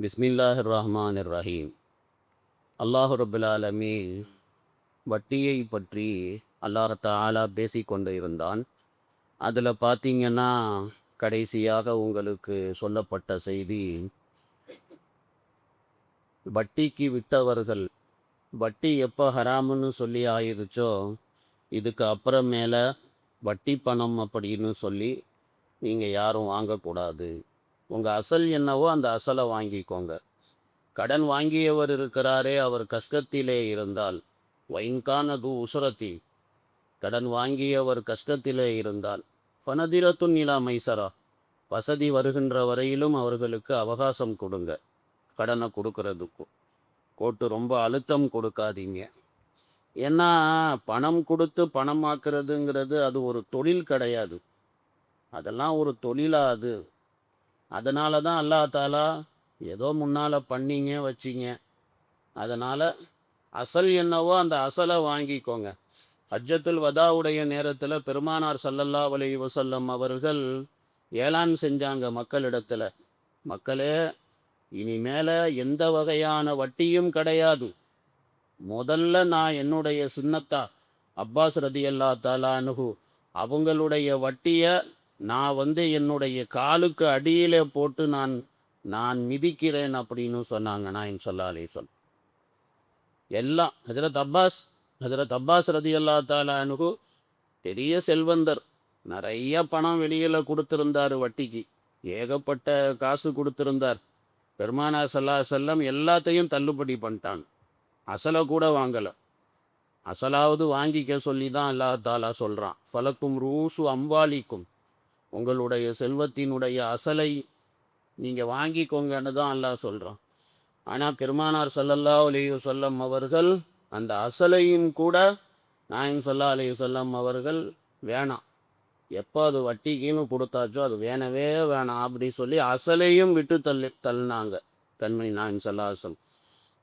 பிஸ்மில்லாஹிர் ரஹ்மானிர் ரஹீம். அல்லாஹு ரபுல் ஆலமீன் வட்டியை பற்றி அல்லாஹ் தஆலா பேசிக்கொண்டு இருந்தான். அதில் பார்த்தீங்கன்னா, கடைசியாக உங்களுக்கு சொல்லப்பட்ட செய்தி, வட்டிக்கு விட்டவர்கள், வட்டி எப்போ ஹராமுன்னு சொல்லி ஆயிருச்சோ இதுக்கு அப்புறமேல வட்டி பணம் அப்படின்னு சொல்லி நீங்கள் யாரும் வாங்கக்கூடாது. உங்கள் அசல் என்னவோ அந்த அசலை வாங்கிக்கோங்க. கடன் வாங்கியவர் இருக்கிறாரே, அவர் கஷ்டத்திலே இருந்தால், வைன்கானது உசுரத்தி, கடன் வாங்கியவர் கஷ்டத்திலே இருந்தால், பனதிரத்துன் நிலா மைசரா, வசதி வருகின்ற வரையிலும் அவர்களுக்கு அவகாசம் கொடுங்க. கடனை கொடுக்கறதுக்கும் கோட்டு ரொம்ப அழுத்தம் கொடுக்காதீங்க. ஏன்னா பணம் கொடுத்து பணமாக்குறதுங்கிறது அது ஒரு தொழில் கிடையாது. அதெல்லாம் ஒரு தொழிலா அது? அதனால தான் அல்லாஹ் தாலா ஏதோ முன்னால் பண்ணீங்க வச்சிங்க. அதனால் அசல் என்னவோ அந்த அசலை வாங்கிக்கோங்க. ஹஜ்ஜத்துல் வதாவுடைய நேரத்தில் பெருமானார் ஸல்லல்லாஹு அலைஹி வஸல்லம் அவர்கள் ஏலான் செஞ்சாங்க மக்களிடத்தில், மக்களே, இனிமேல் எந்த வகையான வட்டியும் கிடையாது. முதல்ல நான் என்னுடைய சுன்னத்தா அப்பாஸ் ரதியல்லாஹு தஆலா அன்ஹு அவங்களுடைய வட்டியை நான் என்னுடைய காலுக்கு அடியிலே போட்டு நான் நான் மிதிக்கிறேன் அப்படின்னு சொன்னாங்க நாயகம் ஸல்லல்லாஹு அலைஹி வஸல்லம். எல்லாம் ஹஜரத் அப்பாஸ் ரதியல்லாஹு தஆலா அன்ஹு பெரிய செல்வந்தர். நிறைய பணம் வெளியில் கொடுத்துருந்தார் வட்டிக்கு. ஏகப்பட்ட காசு கொடுத்துருந்தார். பெருமானார் ஸல்லல்லாஹு அலைஹி வஸல்லம் எல்லாத்தையும் தள்ளுபடி பண்ணிட்டாங்க. அசலை கூட வாங்கலை. அசலாவது வாங்கிக்க சொல்லி தான் அல்லாஹ் தாலா சொல்கிறான், ஃபலக்கும் ரூசு அம்வாலிக்கும், உங்களுடைய செல்வத்தினுடைய அசலை நீங்கள் வாங்கிக்கோங்கன்னு தான் அல்லாஹ் சொல்கிறான். ஆனால் பெருமானார் ஸல்லல்லாஹு அலைஹி வஸல்லம் அவர்கள் அந்த அசலையும் கூட நாயகம் ஸல்லல்லாஹு அலைஹி வஸல்லம் அவர்கள் வேணாம், எப்போ அது வட்டிக்குன்னு கொடுத்தாச்சோ அது வேணவே வேணாம் அப்படி சொல்லி அசலையும் விட்டு தள்ளினாங்க கண்மணி நாயகம் ஸல்லல்லாஹு அலைஹி வஸல்லம்.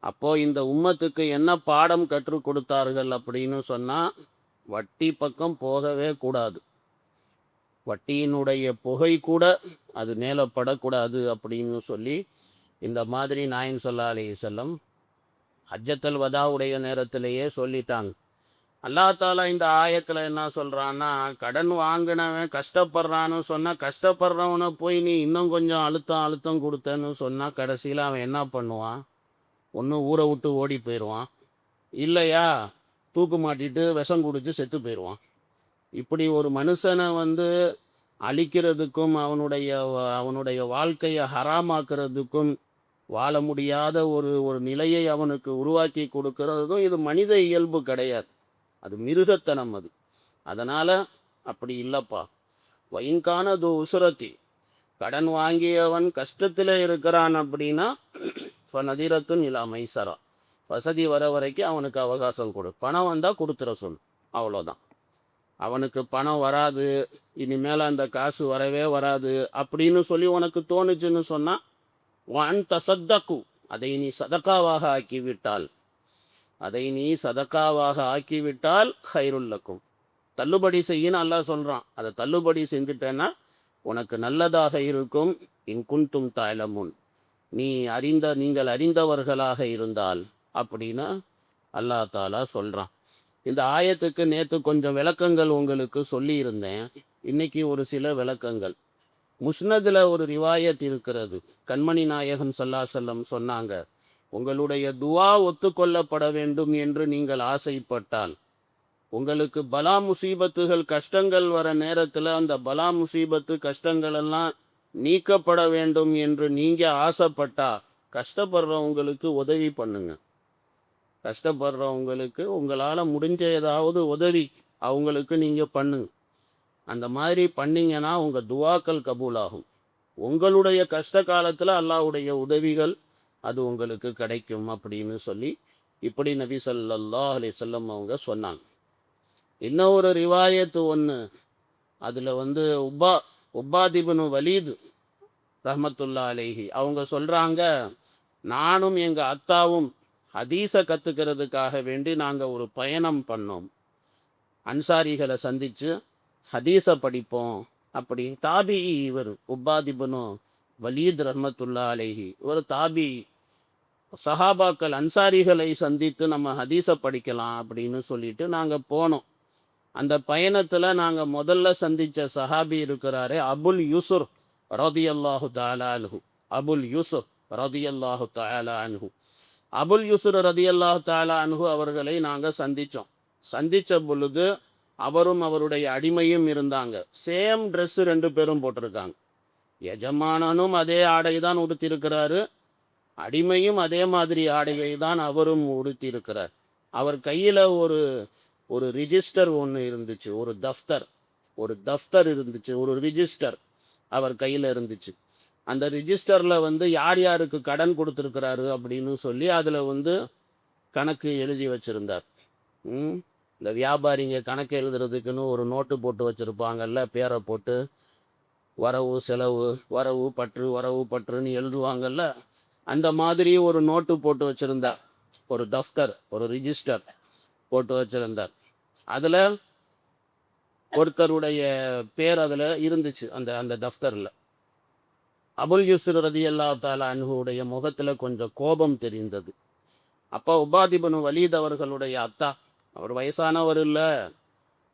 அப்போது இந்த உம்மத்துக்கு என்ன பாடம் கற்றுக் கொடுத்தார்கள் அப்படின்னு சொன்னால், வட்டி பக்கம் போகவே கூடாது. வட்டியினுடைய புகை கூட அது மேலே படக்கூடாது அப்படின்னு சொல்லி இந்த மாதிரி நாயகம் ஸல்லல்லாஹு அலைஹி வஸல்லம் ஹஜ்ஜத்துல் வதாவுடைய நேரத்திலேயே சொல்லிட்டாங்க. அல்லாஹ் தாலா இந்த ஆயத்தில் என்ன சொல்கிறான்னா, கடன் வாங்கினவன் கஷ்டப்படுறான்னு சொன்னால், கஷ்டப்படுறவனை போய் நீ இன்னும் கொஞ்சம் அழுத்தம் கொடுத்தேன்னு சொன்னால், கடைசியில் அவன் என்ன பண்ணுவான்? ஒன்று ஊரை விட்டு ஓடி போயிடுவான், இல்லையா தூக்கு மாட்டிட்டு விஷம் குடித்து செத்து போயிடுவான். இப்படி ஒரு மனுஷனை அழிக்கிறதுக்கும் அவனுடைய வாழ்க்கையை ஹராமாக்குறதுக்கும் வாழ முடியாத ஒரு ஒரு நிலையை அவனுக்கு உருவாக்கி கொடுக்கறதும் இது மனித இயல்பு கிடையாது, அது மிருகத்தனம் அது. அதனால் அப்படி இல்லைப்பா. வைன்கானது உசுரத்தி, கடன் வாங்கியவன் கஷ்டத்தில் இருக்கிறான் அப்படின்னா, நதிரத்துன் இலா மைசரா, வசதி வர வரைக்கும் அவனுக்கு அவகாசம் கொடு. பணம் வந்தால் கொடுத்துட சொல், அவ்வளோதான். அவனுக்கு பணம் வராது, இனிமேல் அந்த காசு வரவே வராது அப்படின்னு சொல்லி உனக்கு தோணுச்சுன்னு சொன்னால், வான் தசத்தக்கு, அதை நீ சதக்காவாக ஆக்கிவிட்டால் ஹைருல்லக்கும், தள்ளுபடி செய்யின்னு அல்லாஹ் சொல்கிறான். அதை தள்ளுபடி செஞ்சுட்டேன்னா உனக்கு நல்லதாக இருக்கும். இன்குன்தும் தஅலமுன், நீங்கள் அறிந்தவர்களாக இருந்தால் அப்படின்னு அல்லாஹ் தாலா சொல்கிறான். இந்த ஆயத்துக்கு நேற்று கொஞ்சம் விளக்கங்கள் உங்களுக்கு சொல்லியிருந்தேன். இன்னைக்கு ஒரு சில விளக்கங்கள். முஸ்னதில் ஒரு ரிவாயத் இருக்கிறது. கண்மணி நாயகம் ஸல்லல்லாஹு அலைஹி வஸல்லம் சொன்னாங்க, உங்களுடைய துவா ஒத்துக்கொள்ளப்பட வேண்டும் என்று நீங்கள் ஆசைப்பட்டால், உங்களுக்கு பலா முசீபத்துகள் கஷ்டங்கள் வர நேரத்தில் அந்த பலா முசீபத்து கஷ்டங்கள் எல்லாம் நீக்கப்பட வேண்டும் என்று நீங்கள் ஆசைப்பட்டா, கஷ்டப்படுறவங்களுக்கு உதவி பண்ணுங்க. கஷ்டப்படுறவங்களுக்கு உங்களால் முடிஞ்ச ஏதாவது உதவி அவங்களுக்கு நீங்கள் பண்ணுங்க. அந்த மாதிரி பண்ணிங்கன்னா உங்கள் துவாக்கள் கபூலாகும். உங்களுடைய கஷ்ட காலத்தில் அல்லாஹ்வுடைய உதவிகள் அது உங்களுக்கு கிடைக்கும் அப்படின்னு சொல்லி இப்படி நபி ஸல்லல்லாஹு அலைஹி வஸல்லம் அவங்க சொன்னாங்க. இன்னும் ஒரு ரிவாயத்து ஒன்று, அதில் உப்பாதிபுனு வலீது ரஹ்மத்துல்லாஹி அலைஹி அவங்க சொல்கிறாங்க, நானும் எங்கள் அத்தாவும் ஹதீஸை கற்றுக்கிறதுக்காக வேண்டி நாங்கள் ஒரு பயணம் பண்ணோம். அன்சாரிகளை சந்தித்து ஹதீஸை படிப்போம். அப்படி தாபி இவர் உப்பாதிபுனு வலீத் ரஹ்மத்துல்லா அலைஹி ஒரு தாபி, சஹாபாக்கள் அன்சாரிகளை சந்தித்து நம்ம ஹதீஸை படிக்கலாம் அப்படின்னு சொல்லிட்டு நாங்கள் போனோம். அந்த பயணத்தில் நாங்கள் முதல்ல சந்தித்த சஹாபி இருக்கிறாரே அபுல் யூசுர் ரதியல்லாஹு தஆலா அன்ஹு. அபுல் யூசுர் ரதியல்லாஹு தஆலா அன்ஹு. அபுல் யூசுர் ரதியல்லாஹு தஆலா அன்ஹு அவர்களை நாங்கள் சந்தித்தோம். சந்தித்த பொழுது அவரும் அவருடைய அடிமையும் இருந்தாங்க. சேம் ட்ரெஸ்ஸு ரெண்டு பேரும் போட்டிருக்காங்க. எஜமானனும் அதே ஆடை தான் உடுத்தியிருக்கிறாரு, அடிமையும் அதே மாதிரி ஆடையை தான் அவரும் உடுத்தியிருக்கிறார். அவர் கையில் ஒரு ஒரு ரிஜிஸ்டர் ஒன்று இருந்துச்சு, ஒரு தஃப்தர் இருந்துச்சு, ஒரு ரிஜிஸ்டர் அவர் கையில் இருந்துச்சு. அந்த ரிஜிஸ்டரில் வந்து யார் யாருக்கு கடன் கொடுத்துருக்கிறாரு அப்படின்னு சொல்லி அதில் வந்து கணக்கு எழுதி வச்சுருந்தார். இந்த வியாபாரிங்க கணக்கு எழுதுறதுக்குன்னு ஒரு நோட்டு போட்டு வச்சுருப்பாங்கல்ல, பேரை போட்டு வரவு செலவு, வரவு பற்று, வரவு பற்றுன்னு எழுதுவாங்கல்ல, அந்த மாதிரி ஒரு நோட்டு போட்டு வச்சுருந்தார். ஒரு தஃப்தர், ஒரு ரிஜிஸ்டர் போட்டு வச்சுருந்தார். அதில் ஒருத்தருடைய பேர் அதில் இருந்துச்சு, அந்த அந்த தஃப்தரில். அபுல் யூசுர் ரலியல்லாஹு தஆலா அன்ஹுடைய முகத்தில் கொஞ்சம் கோபம் தெரிந்தது. அப்போ உபாத் இப்னு வலீத் அவர்களுடைய அத்தா, அவர் வயசானவர் இல்லை,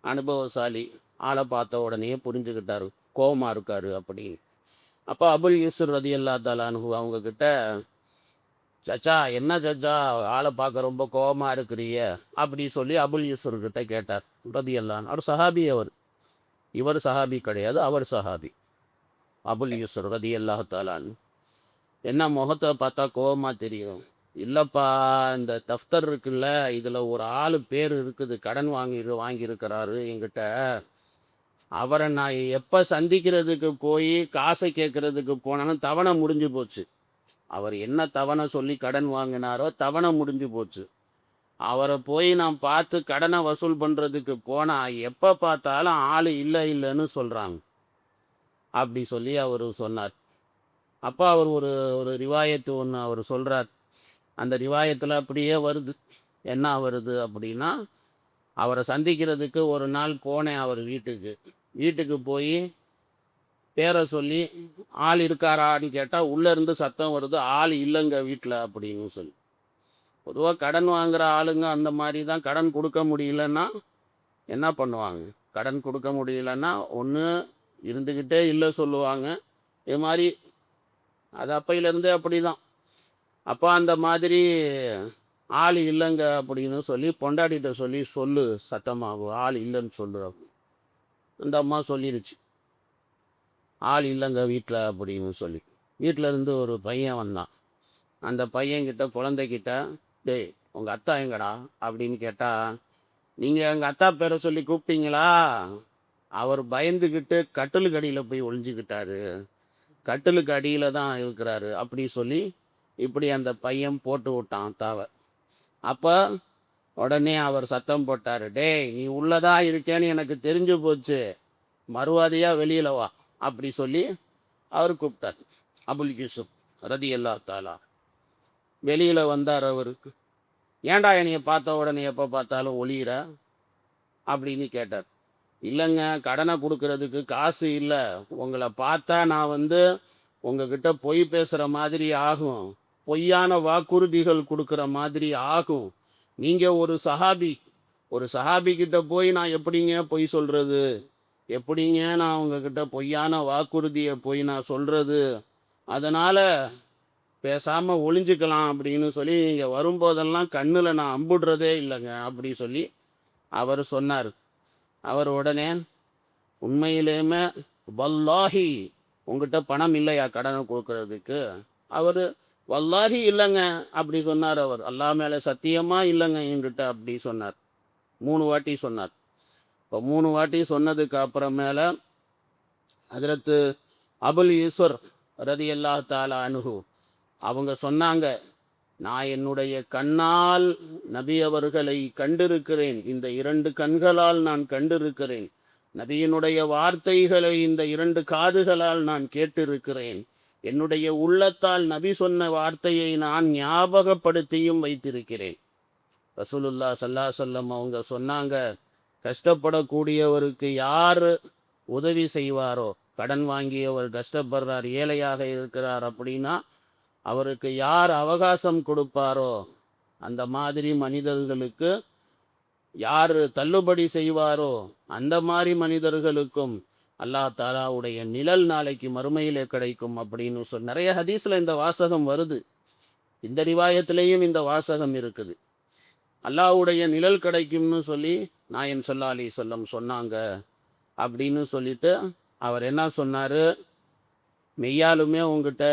அனுபவசாலி, ஆளை பார்த்த உடனே புரிஞ்சுக்கிட்டாரு கோபமாக இருக்காரு அப்படின்னு. அப்போ அபுல் யூசுர் ரலியல்லாஹு தஆலா அன்ஹு அவங்கக்கிட்ட, சச்சா என்ன சச்சா ஆளை பார்க்க ரொம்ப கோபமாக இருக்கிறிய அப்படி சொல்லி அபுல் யூசுர்கிட்ட கேட்டார் ரலியல்லாஹு. அவர் சஹாபி, இவர் சஹாபி கிடையாது, அவர் சஹாபி. அபுல் யூசுர் ரலியல்லாஹு தஆலா அன்ஹு. என்ன முகத்தை பார்த்தா கோபமாக தெரியும்? இல்லைப்பா, இந்த தஃப்தர் இருக்குல்ல, இதில் ஒரு ஆள் பேர் இருக்குது, கடன் வாங்கியிருக்கிறாரு என்கிட்ட. அவரை நான் எப்போ சந்திக்கிறதுக்கு போய் காசை கேட்குறதுக்கு போனாலும் தவணை முடிஞ்சு போச்சு. அவர் என்ன தவணை சொல்லி கடன் வாங்கினாரோ தவணை முடிஞ்சு போச்சு. அவரை போய் நான் பார்த்து கடனை வசூல் பண்ணுறதுக்கு போனால் எப்போ பார்த்தாலும் ஆள் இல்லைன்னு சொல்கிறாங்க அப்படி சொல்லி அவர் சொன்னார். அப்போ அவர் ஒரு ஒரு ரிவாயத்து ஒன்று அவர் சொல்கிறார். அந்த ரிவாயத்தில் அப்படியே வருது. என்ன வருது அப்படின்னா, அவரை சந்திக்கிறதுக்கு ஒரு நாள் போனேன் அவர் வீட்டுக்கு போய் பேரை சொல்லி ஆள் இருக்காரான்னு கேட்டால் உள்ளேருந்து சத்தம் வருது, ஆள் இல்லைங்க வீட்டில் அப்படின்னு சொல்லி. பொதுவாக கடன் வாங்குகிற ஆளுங்க அந்த மாதிரி தான். கடன் கொடுக்க முடியலன்னா என்ன பண்ணுவாங்க? கடன் கொடுக்க முடியலன்னா ஒன்று இருந்துக்கிட்டே இல்லை சொல்லுவாங்க. இது மாதிரி அது அப்பையிலேருந்தே அப்படி தான். அப்போ அந்த மாதிரி ஆள் இல்லைங்க அப்படின்னு சொல்லி பொண்டாட்டிகிட்ட சொல்லு சத்தமாகும், ஆள் இல்லைன்னு சொல்லு. அந்த அம்மா சொல்லிடுச்சு, ஆள் இல்லைங்க வீட்டில் அப்படின்னு சொல்லி. வீட்டில் இருந்து ஒரு பையன் வந்தான். அந்த பையன்கிட்ட, குழந்தைகிட்ட, டேய் உங்கள் அத்தா எங்கடா அப்படின்னு கேட்டால், நீங்கள் எங்கள் அத்தா பேரை சொல்லி கூப்பிட்டீங்களா? அவர் பயந்துக்கிட்டு கட்டிலுக்கு அடியில் போய் ஒளிஞ்சிக்கிட்டாரு, கட்டிலுக்கு அடியில் தான் இருக்கிறாரு அப்படி சொல்லி இப்படி அந்த பையன் போட்டு விட்டான் அத்தாவை. அப்போ உடனே அவர் சத்தம் போட்டார், டேய் நீ உள்ளதா இருக்கேன்னு எனக்கு தெரிஞ்சு போச்சு, மறுவாதியாக வெளியில் வா அப்படி சொல்லி அவர் கூப்பிட்டார். அபுல் யூசுப் ரலியல்லாஹு தஆலா வெளியில் வந்தார். அவருக்கு, ஏன்டா என்னைய பார்த்த உடனே எப்போ பார்த்தாலும் ஒளியிற அப்படின்னு கேட்டார். இல்லைங்க, கடனை கொடுக்கறதுக்கு காசு இல்லை, உங்களை பார்த்தா நான் வந்து உங்ககிட்ட பொய் பேசுகிற மாதிரி ஆகும், பொய்யான வாக்குறுதிகள் கொடுக்குற மாதிரி ஆகும். நீங்கள் ஒரு சஹாபிக்கிட்ட போய் நான் எப்படிங்க பொய் சொல்கிறது? எப்படிங்க நான் உங்ககிட்ட பொய்யான வாக்குறுதியை போய் நான் சொல்கிறது? அதனால் பேசாமல் ஒளிஞ்சிக்கலாம் அப்படின்னு சொல்லி நீங்கள் வரும்போதெல்லாம் கண்ணில் நான் அம்புடுறதே இல்லைங்க அப்படி சொல்லி அவர் சொன்னார். அவர் உடனே, உண்மையிலேயுமே வல்லாஹி உங்ககிட்ட பணம் இல்லையா கடனை கொடுக்கறதுக்கு? அவர் வல்லாஹி இல்லைங்க அப்படி சொன்னார். அவர் அல்லாஹ் மேலே சத்தியமாக இல்லைங்க என்கிட்ட அப்படி சொன்னார். 3 வாட்டி சொன்னார். இப்போ 3 வாட்டி சொன்னதுக்கு அப்புறமேல ஹஜ்ரத்து அபுல் யூசுர் ரலியல்லாஹு தஆலா அன்ஹு அவங்க சொன்னாங்க, நான் என்னுடைய கண்ணால் நபி அவர்களை கண்டிருக்கிறேன், இந்த 2 கண்களால் நான் கண்டிருக்கிறேன், நபியினுடைய வார்த்தைகளை இந்த 2 காதுகளால் நான் கேட்டிருக்கிறேன், என்னுடைய உள்ளத்தால் நபி சொன்ன வார்த்தையை நான் ஞாபகப்படுத்தியும் வைத்திருக்கிறேன். ரசூலுல்லாஹ் ஸல்லல்லாஹு அலைஹி வஸல்லம் அவங்க சொன்னாங்க, கஷ்டப்படக்கூடியவருக்கு யார் உதவி செய்வாரோ கடன் வாங்கியவர் கஷ்டப்படுறார், ஏழையாக இருக்கிறார் அப்படின்னா அவருக்கு யார் அவகாசம் கொடுப்பாரோ அந்த மாதிரி மனிதர்களுக்கு, யார் தள்ளுபடி செய்வாரோ அந்த மாதிரி மனிதர்களுக்கும் அல்லாஹ் தாலாவுடைய நிழல் நாளைக்கு மறுமையிலே கிடைக்கும் அப்படின்னு நிறைய ஹதீஸில் இந்த வாசகம் வருது. இந்த ரிவாயத்திலையும் இந்த வாசகம் இருக்குது. அல்லாஹ்வுடைய நிழல் கிடைக்கும்னு சொல்லி நாயகம் ஸல்லல்லாஹு அலைஹி வஸல்லம் சொன்னாங்க அப்படின்னு சொல்லிட்டு அவர் என்ன சொன்னார், மெய்யாலுமே உங்ககிட்ட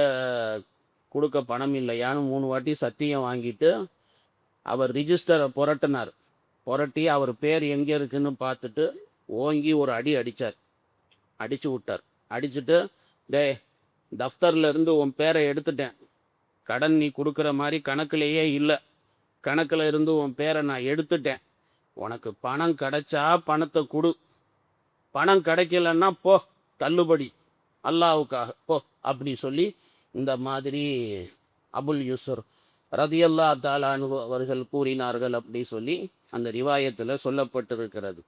கொடுக்க பணம் இல்லையான்னு 3 வாட்டி சத்தியம் வாங்கிட்டு அவர் ரிஜிஸ்டரை புரட்டினார். புரட்டி அவர் பேர் எங்கே இருக்குன்னு பார்த்துட்டு ஓங்கி ஒரு அடி அடித்தார். அடித்து விட்டார். அடிச்சுட்டு, டே தஃப்தரில் இருந்து உன் பேரை எடுத்துட்டேன், கடன் நீ கொடுக்குற மாதிரி கணக்குலேயே இல்லை, கணக்கில் இருந்து உன் பேரை நான் எடுத்துட்டேன், உனக்கு பணம் கிடைச்சா பணத்தை கொடு, பணம் கிடைக்கலன்னா போ, தள்ளுபடி அல்லாஹ்வுக்காக போ அப்படி சொல்லி இந்த மாதிரி அபுல் யூசுர் ரதியல்லாஹு தஆலா அன்ஹு அவர்கள் கூறினார்கள் அப்படி சொல்லி அந்த ரிவாயத்தில் சொல்லப்பட்டிருக்கிறது.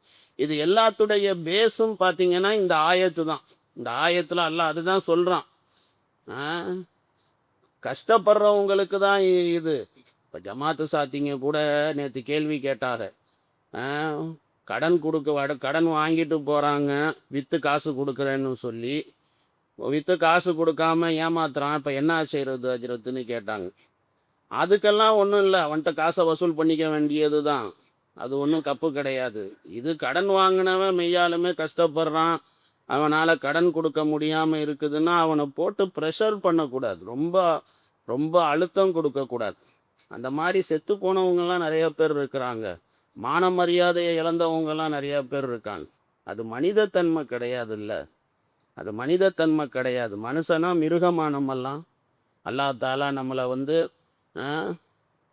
இது எல்லாத்துடைய பேஸும் பார்த்தீங்கன்னா இந்த ஆயத்து தான். இந்த ஆயத்தில் அல்லாஹ் அதுதான் சொல்கிறான். கஷ்டப்படுறவங்களுக்கு தான் இது. இப்போ ஜமாத்து சாத்திங்க கூட நேற்று கேள்வி கேட்டாங்க, கடன் கடன் வாங்கிட்டு போகிறாங்க, விற்று காசு கொடுக்குறேன்னு சொல்லி, விற்று காசு கொடுக்காம ஏமாத்துறான், இப்போ என்ன செய்கிறது அஜ்ரத்துன்னு கேட்டாங்க. அதுக்கெல்லாம் ஒன்றும் இல்லை, அவன்கிட்ட காசை வசூல் பண்ணிக்க வேண்டியது தான், அது ஒன்றும் தப்பு கிடையாது. இது கடன் வாங்கினவன் மெய்யாலுமே கஷ்டப்படுறான், அவனால் கடன் கொடுக்க முடியாமல் இருக்குதுன்னா அவனை போட்டு ப்ரெஷர் பண்ணக்கூடாது, ரொம்ப ரொம்ப அழுத்தம் கொடுக்கக்கூடாது. அந்த மாதிரி செத்து போனவங்கலாம் நிறைய பேர் இருக்கிறாங்க, மான மரியாதையை இழந்தவங்கலாம் நிறையா பேர் இருக்காங்க. அது மனிதத்தன்மை கிடையாது, இல்லை அது மனிதத்தன்மை கிடையாது. மனுஷனா மிருகமானமெல்லாம் அல்லாஹ் தாலா நம்மளை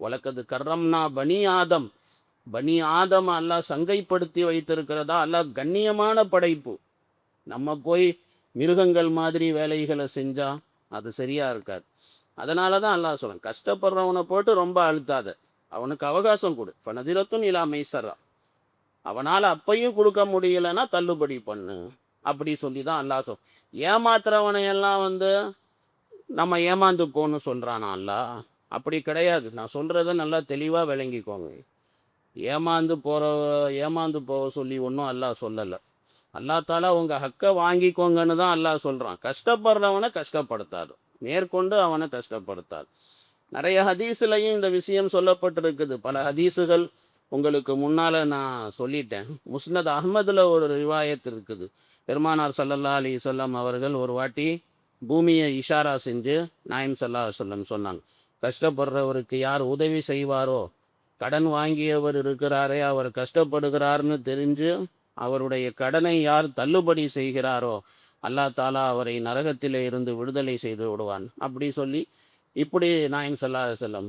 வழக்கது கர்ரம்னா பனி ஆதம், பனி ஆதம் அல்லாஹ் சங்கைப்படுத்தி வைத்திருக்கிறதா, அல்லாஹ் கண்ணியமான படைப்பு. நம்ம போய் மிருகங்கள் மாதிரி வேலைகளை செஞ்சால் அது சரியாக இருக்காது. அதனால தான் அல்லாஹ் சொல்கிறேன், கஷ்டப்படுறவனை போட்டு ரொம்ப அழுத்தாத, அவனுக்கு அவகாசம் கொடு, ஃபனதிரத்துன் இலா மைசரா, அவனால் அப்பையும் கொடுக்க முடியலைன்னா தள்ளுபடி பண்ணு அப்படி சொல்லி தான் அல்லாஹ் ஏமாத்துறவனையெல்லாம் நம்ம ஏமாந்து போன்னு சொல்கிறானா அல்லாஹ்? அப்படி கிடையாது. நான் சொல்கிறத நல்லா தெளிவாக விளங்கிக்கோங்க. ஏமாந்து போக சொல்லி ஒன்றும் அல்லாஹ் சொல்லலை. அல்லாஹ் தாலா உங்கள் ஹக்கை வாங்கிக்கோங்கன்னு தான் அல்லாஹ் சொல்கிறான். கஷ்டப்படுறவனை கஷ்டப்படுத்தாது, மேற்கொண்டு அவனை கஷ்டப்படுத்தாது. நிறைய ஹதீஸுலையும் இந்த விஷயம் சொல்லப்பட்டிருக்குது. பல ஹதீஸுகள் உங்களுக்கு முன்னால் நான் சொல்லிட்டேன். முஸ்னத் அஹ்மதில் ஒரு ரிவாயத் இருக்குது. பெருமானார் ஸல்லல்லாஹு அலைஹி வஸல்லம் அவர்கள் ஒரு வாட்டி பூமியை இஷாரா செஞ்சு நாயம் ஸல்லல்லாஹு அலைஹி வஸல்லம் சொன்னாங்க, கஷ்டப்படுறவருக்கு யார் உதவி செய்வாரோ, கடன் வாங்கியவர் இருக்கிறாரே அவர் கஷ்டப்படுகிறார்னு தெரிஞ்சு அவருடைய கடனை யார் தள்ளுபடி செய்கிறாரோ அல்லாஹ் தாலா அவரை நரகத்திலே இருந்து விடுதலை செய்து விடுவான் அப்படி சொல்லி, இப்படி நாயம் ஸல்லல்லாஹு அலைஹி வஸல்லம்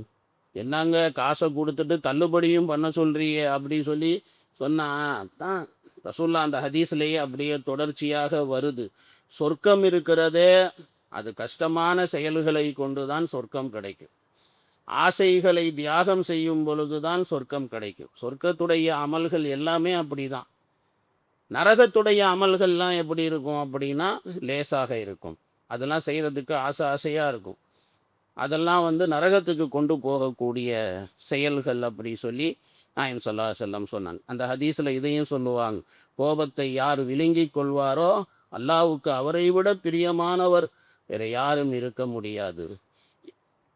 என்னங்க காசை கொடுத்துட்டு தள்ளுபடியும் பண்ண சொல்றியே அப்படி சொல்லி சொன்னால் தான் ரசூல்லா அந்த ஹதீஸ்லேயே அப்படியே தொடர்ச்சியாக வருது. சொர்க்கம் இருக்கிறதே அது கஷ்டமான செயல்களை கொண்டு தான் சொர்க்கம் கிடைக்கும். ஆசைகளை தியாகம் செய்யும் பொழுது தான் சொர்க்கம் கிடைக்கும். சொர்க்கத்துடைய அமல்கள் எல்லாமே அப்படி தான். நரகத்துடைய அமல்கள்லாம் எப்படி இருக்கும் அப்படின்னா லேசாக இருக்கும். அதெல்லாம் செய்கிறதுக்கு ஆசையாக இருக்கும். அதெல்லாம் நரகத்துக்கு கொண்டு போகக்கூடிய செயல்கள் அப்படி சொல்லி நாயம் ஸல்லல்லாஹு அலைஹி வஸல்லம் சொன்னாங்க. அந்த ஹதீஸில் இதையும் சொல்லுவாங்க, கோபத்தை யார் விழுங்கி கொள்வாரோ அல்லாஹ்வுக்கு அவரை விட பிரியமானவர் வேறு யாரும் இருக்க முடியாது.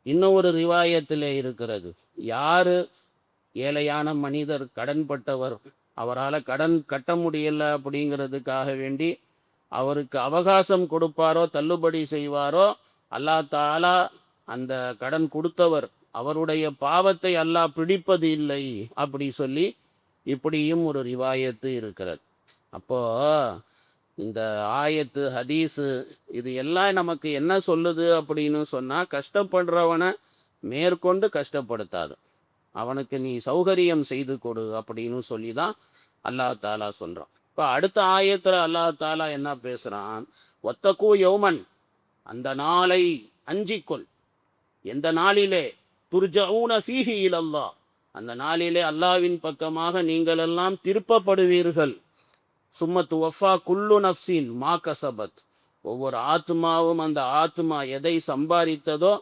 இன்னும் ஒரு ரிவாயத்தில் இருக்கிறது, யார் ஏழையான மனிதர் கடன்பட்டவர், அவரால் கடன் கட்ட முடியலை அப்படிங்கிறதுக்காக வேண்டி அவருக்கு அவகாசம் கொடுப்பாரோ தள்ளுபடி செய்வாரோ அல்லாஹ் தாலா அந்த கடன் கொடுத்தவர் அவருடைய பாவத்தை அல்லாஹ் பிடிப்பது இல்லை அப்படி சொல்லி இப்படியும் ஒரு ரிவாயத்து இருக்கிறது. அப்போது இந்த ஆயத்து ஹதீஸு இது எல்லாம் நமக்கு என்ன சொல்லுது அப்படின்னு சொன்னால், கஷ்டப்படுறவனை மேற்கொண்டு கஷ்டப்படுத்தாது, அவனுக்கு நீ சௌகரியம் செய்து கொடு அப்படின்னு சொல்லி தான் அல்லாஹ் தாலா சொல்கிறான். இப்போ அடுத்த ஆயத்தில் அல்லாஹ் தாலா என்ன பேசுகிறான், ஒத்தக்கூ யௌமன், அந்த நாளை அஞ்சிக்கொள், எந்த நாளிலே துர்ஜஊன ஃபீஹி இலல்லாஹ், அந்த நாளிலே அல்லாஹ்வின் பக்கமாக நீங்கள் எல்லாம் திருப்பப்படுவீர்கள். சும்மத்து வஃபா குல்லு நஃப்ஸின் மா கஸபத், ஒவ்வொரு ஆத்மாவும் அந்த ஆத்மா எதை சம்பாதித்ததோ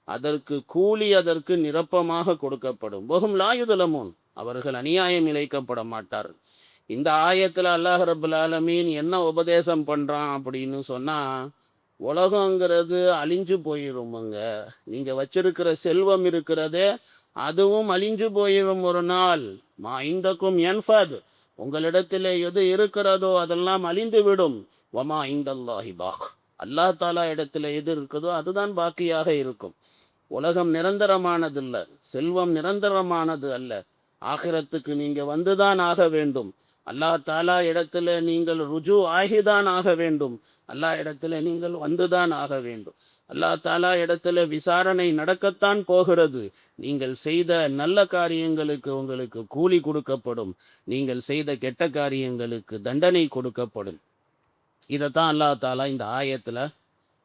அதற்கு கூலி அதற்கு நிரப்பமாக கொடுக்கப்படும். போகும் லாயுதலமோன், அவர்கள் அநியாயம் இழைக்கப்பட மாட்டார். இந்த ஆயத்தில் அல்லாஹ் ரபுல் ஆலமீன் என்ன உபதேசம் பண்ணுறான் அப்படின்னு சொன்னால், உலகங்கிறது அழிஞ்சு போயிருமுங்க. நீங்கள் வச்சிருக்கிற செல்வம் இருக்கிறதே அதுவும் அழிஞ்சு போயிடும் ஒரு நாள். மா இந்தக்கும் என்ஃபத், உங்களிடத்தில் எது இருக்கிறதோ அதெல்லாம் அழிந்து விடும். வமா இந்தல்லாஹி பாக், அல்லாஹ் தாலா இடத்துல எது இருக்குதோ அதுதான் பாக்கியாக இருக்கும். உலகம் நிரந்தரமானது இல்லை, செல்வம் நிரந்தரமானது அல்ல. ஆகிரத்துக்கு நீங்கள் வந்துதான் ஆக வேண்டும். அல்லாஹ் தாலா இடத்துல நீங்கள் ருஜு ஆகிதான் ஆக வேண்டும். அல்லாஹ் இடத்துல நீங்கள் வந்துதான் ஆக வேண்டும். அல்லாஹ் தாலா இடத்துல விசாரணை நடக்கத்தான் போகிறது. நீங்கள் செய்த நல்ல காரியங்களுக்கு உங்களுக்கு கூலி கொடுக்கப்படும், நீங்கள் செய்த கெட்ட காரியங்களுக்கு தண்டனை கொடுக்கப்படும். இதைத்தான் அல்லாஹ் தாலா இந்த ஆயத்தில்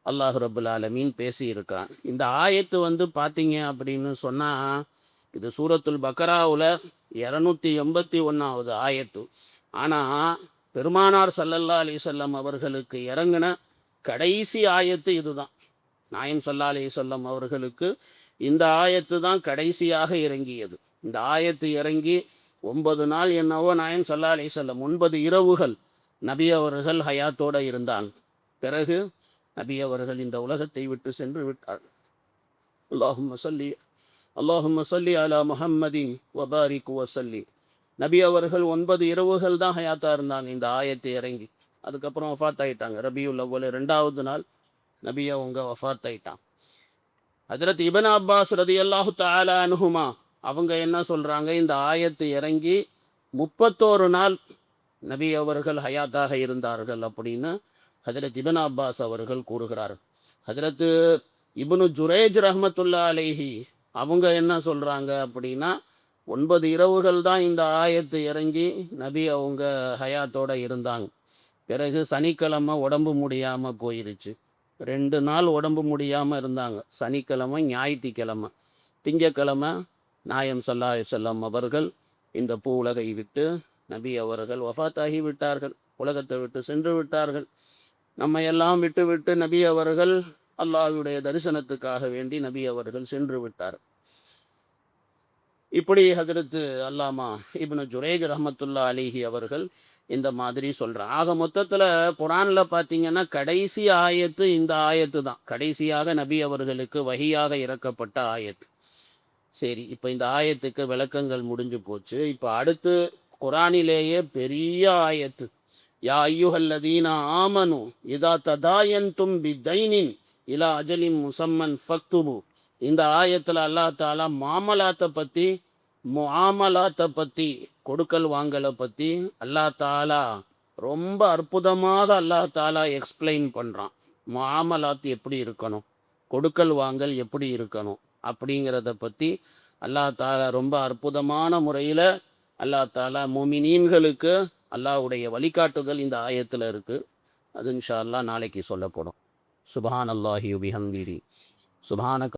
அல்லாஹ் ரபுல் ஆலமீன் பேசியிருக்கான். இந்த ஆயத்து பார்த்தீங்க அப்படின்னு சொன்னால், இது சூரத்துல் பக்கராவில் 281வது ஆயத்து. ஆனால் பெருமானார் ஸல்லல்லாஹு அலைஹி வஸல்லம் அவர்களுக்கு இறங்கின கடைசி ஆயத்து இதுதான். நாயம் ஸல்லல்லாஹு அலைஹி வஸல்லம் அவர்களுக்கு இந்த ஆயத்து தான் கடைசியாக இறங்கியது. இந்த ஆயத்து இறங்கி 9 நாள் என்னவோ நாயம் ஸல்லல்லாஹு அலைஹி வஸல்லம் 9 இரவுகள் நபி அவர்கள் ஹயாத்தோடு இருந்தாங்க. பிறகு நபி அவர்கள் இந்த உலகத்தை விட்டு சென்று விட்டார். அல்லாஹும்ம ஸல்லி அலா முஹம்மதின் வபாரிக் வஸல்லி. நபி அவர்கள் 9 இரவுகள் தான் ஹயாத்தா இருந்தாங்க இந்த ஆயத்தை இறங்கி. அதுக்கப்புறம் வஃபாத் ஆயிட்டாங்க. ரபியுல் அவ்வல் 2வது நாள் நபி அவங்க வஃபாத் ஆயிட்டாங்க. ஹஜ்ரத் இப்னு அப்பாஸ் ரலியல்லாஹு தஆலா அன்ஹுமா அவங்க என்ன சொல்கிறாங்க, இந்த ஆயத்து இறங்கி 31 நாள் நபி அவர்கள் ஹயாத்தாக இருந்தார்கள் அப்படின்னு ஹஜ்ரத் இப்னு அப்பாஸ் அவர்கள் கூறுகிறார். ஹஜ்ரத் இப்னு ஜுரேஜ் ரஹ்மத்துல்லாஹி அலைஹி அவங்க என்ன சொல்கிறாங்க அப்படின்னா, 9 இரவுகள் தான் இந்த ஆயத்து இறங்கி நபி அவங்க ஹயாத்தோடு இருந்தாங்க. பிறகு சனிக்கிழமை உடம்பு முடியாமல் போயிருச்சு. 2 நாள் உடம்பு முடியாமல் இருந்தாங்க. சனிக்கிழமை ஞாயிற்றுக்கிழமை. திங்கக்கிழமை நாயம் ஸல்லல்லாஹு அலைஹி வஸல்லம் அவர்கள் இந்த பூ உலகை விட்டு நபி அவர்கள் வஃபாத்தாகி விட்டார்கள், உலகத்தை விட்டு சென்று விட்டார்கள். நம்ம எல்லாம் விட்டு விட்டு நபி அவர்கள் அல்லாஹ்வுடைய தரிசனத்துக்காக வேண்டி நபி அவர்கள் சென்று விட்டார். இப்படி ஹஜ்ரத் அல்லாமா இப்னு ஜுரேஜ் ரஹ்மத்துல்லாஹி அலைஹி அவர்கள் இந்த மாதிரி சொல்கிறாங்க. ஆக மொத்தத்தில் குர்ஆனில் பார்த்தீங்கன்னா கடைசி ஆயத்து இந்த ஆயத்து தான். கடைசியாக நபி அவர்களுக்கு வஹியாக இறக்கப்பட்ட ஆயத்து. சரி, இப்போ இந்த ஆயத்துக்கு விளக்கங்கள் முடிஞ்சு போச்சு. இப்போ அடுத்து குர்ஆனிலேயே பெரிய ஆயத்து, யா அய்யுஹல்லதீன ஆமனு இதா ததாயன்தும் பிதைனின் இலா அஜலின் முசம்மன் ஃபக்துபு. இந்த ஆயத்தில் அல்லாஹ் தாலா முஆமலாத்தை பற்றி கொடுக்கல் வாங்கலை பற்றி அல்லாஹ் தாலா ரொம்ப அற்புதமாக அல்லாஹ் தாலா எக்ஸ்பிளைன் பண்ணுறான். முஆமலாத் எப்படி இருக்கணும், கொடுக்கல் வாங்கல் எப்படி இருக்கணும் அப்படிங்கிறத பற்றி அல்லாஹ் தாலா ரொம்ப அற்புதமான முறையில் அல்லாஹ் தாலா முஃமினீன்களுக்கு அல்லாஹ்வுடைய வழிகாட்டுதல் இந்த ஆயத்தில் இருக்குது. அது இன்ஷா அல்லாஹ் நாளைக்கு சொல்லப்படும். சுப்ஹானல்லாஹி வபிஹம்திஹி சுப்ஹானக